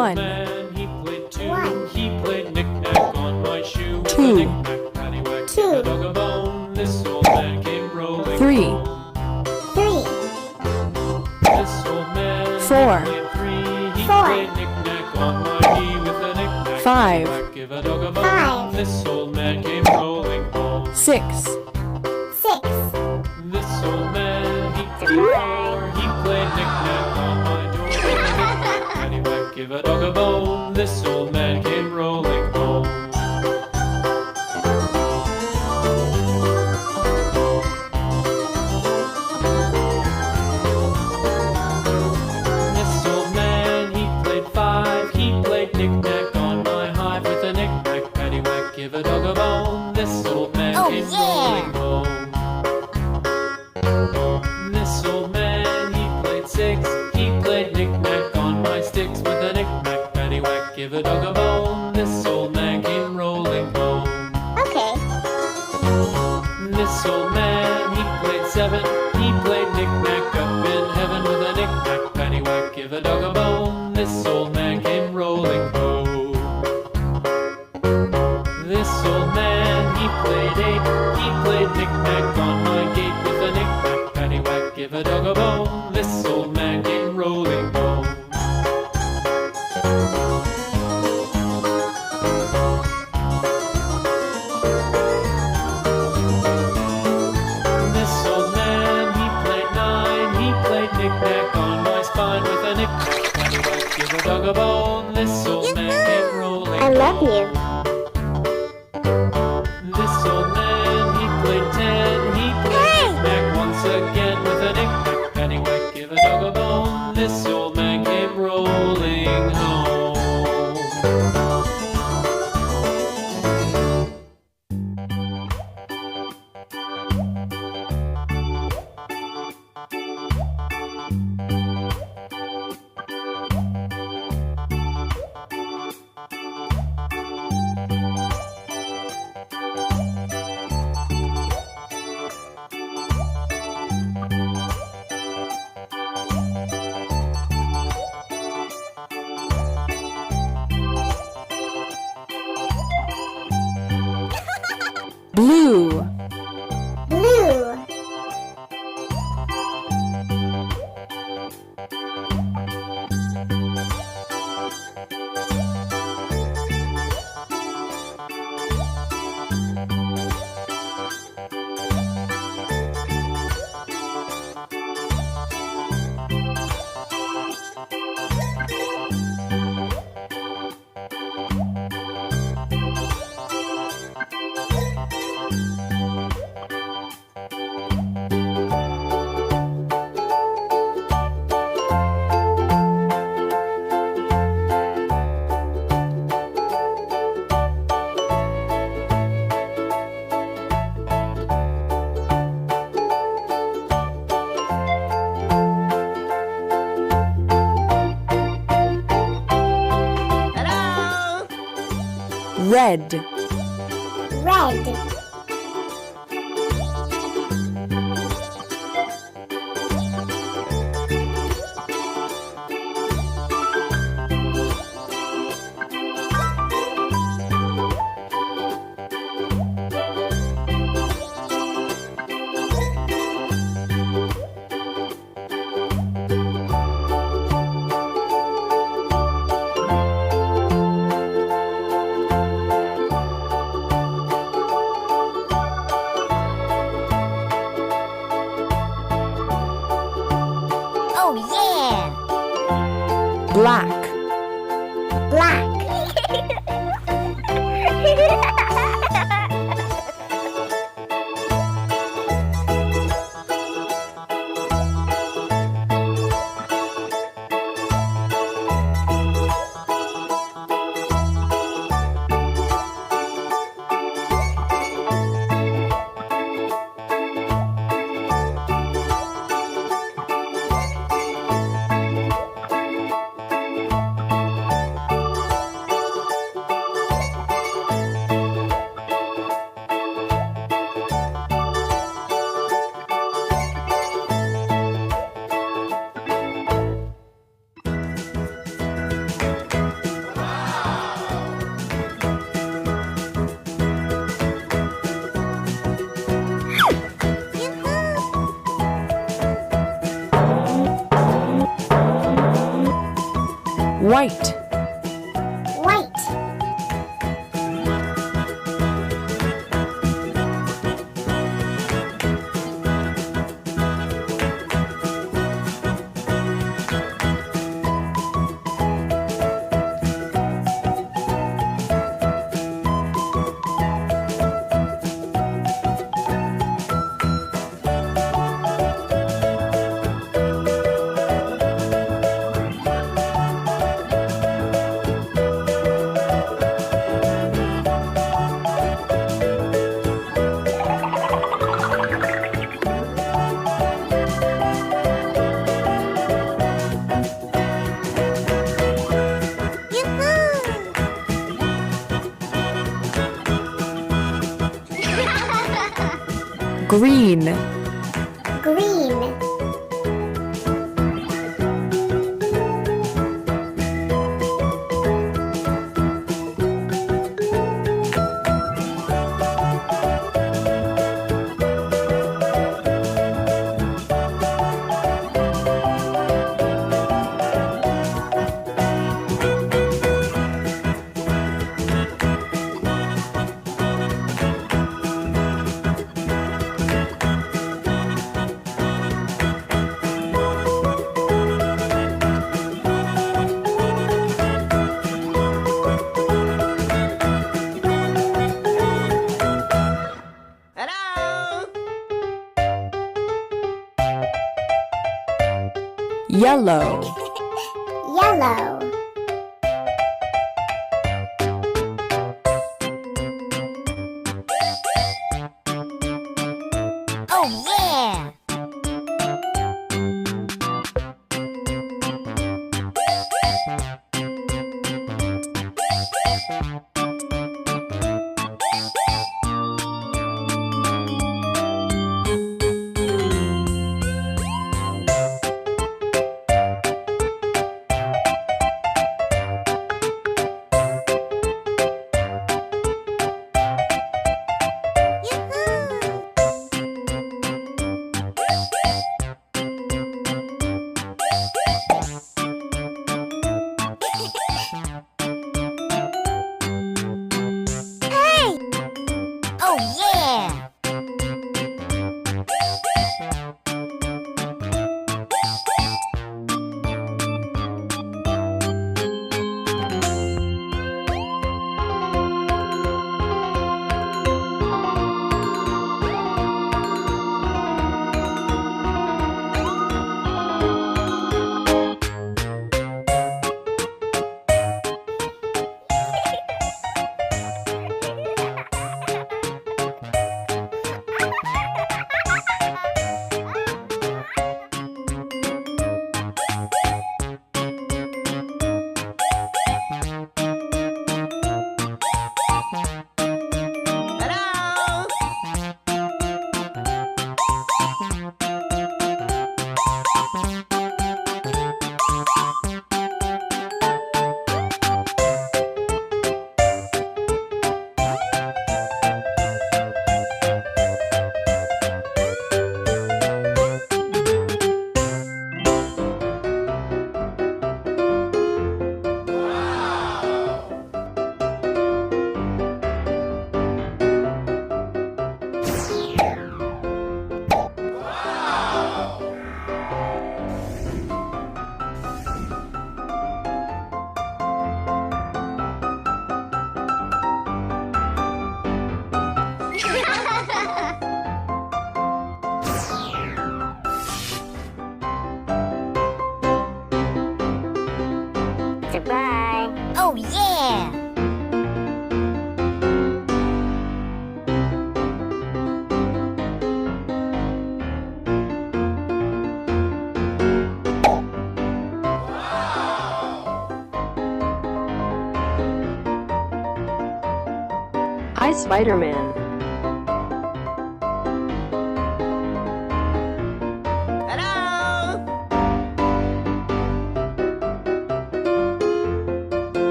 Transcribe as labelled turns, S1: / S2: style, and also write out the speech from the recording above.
S1: One.
S2: Man, he played two. He played knick-knack on my shoe. With
S1: Two.
S2: a knick-knack, paddywhack, give a dog a bone. This old man came rolling
S1: Three.
S2: home. This old man,
S1: Four.
S2: he played three. He played knick-knack on my knee. With a knick-knack,
S1: Five.
S2: paddywhack, give a dog a bone. This old man came rolling home.
S1: Six.
S2: This old man, he played four. He played knick-knack on my door. With a knick-knack, paddywhack, give a dog a bone. This old man came rolling home. This old man, he played five. He played knick-knack on my hive. With a knick-knack, paddywhack, give a dog a bone. This old man came rolling home. This old man, he played six. He played knick-knack on my sticks. With a knick-knack, paddywhack, give a dog a bone. This old man came rolling home. This old man, he played seven. He played knick-knack up in heaven. With a knick-knack, paddywhack, give a dog a bone. This old man came rolling home. This old man, he played eight. He played knick-knack on my gate. With a knick-knack, paddywhack, give a dog a bone. This old man came rolling home. This old man, he played nine. He played knick-knack on my spine. With a knick-knack, paddywhack, give a dog a bone. This old man came rolling home. This old man, he played ten. He played knick-knack once again. With a knick-knack, paddywhack, give a dog a bone. This old man came rolling home.
S1: Blue. Red. Black. White.
S3: White.
S1: Green.
S3: Green.
S1: Yellow.
S3: Yellow. Oh yeah! Oh yeah! Goodbye. Oh yeah!
S1: Hi, Spider-Man.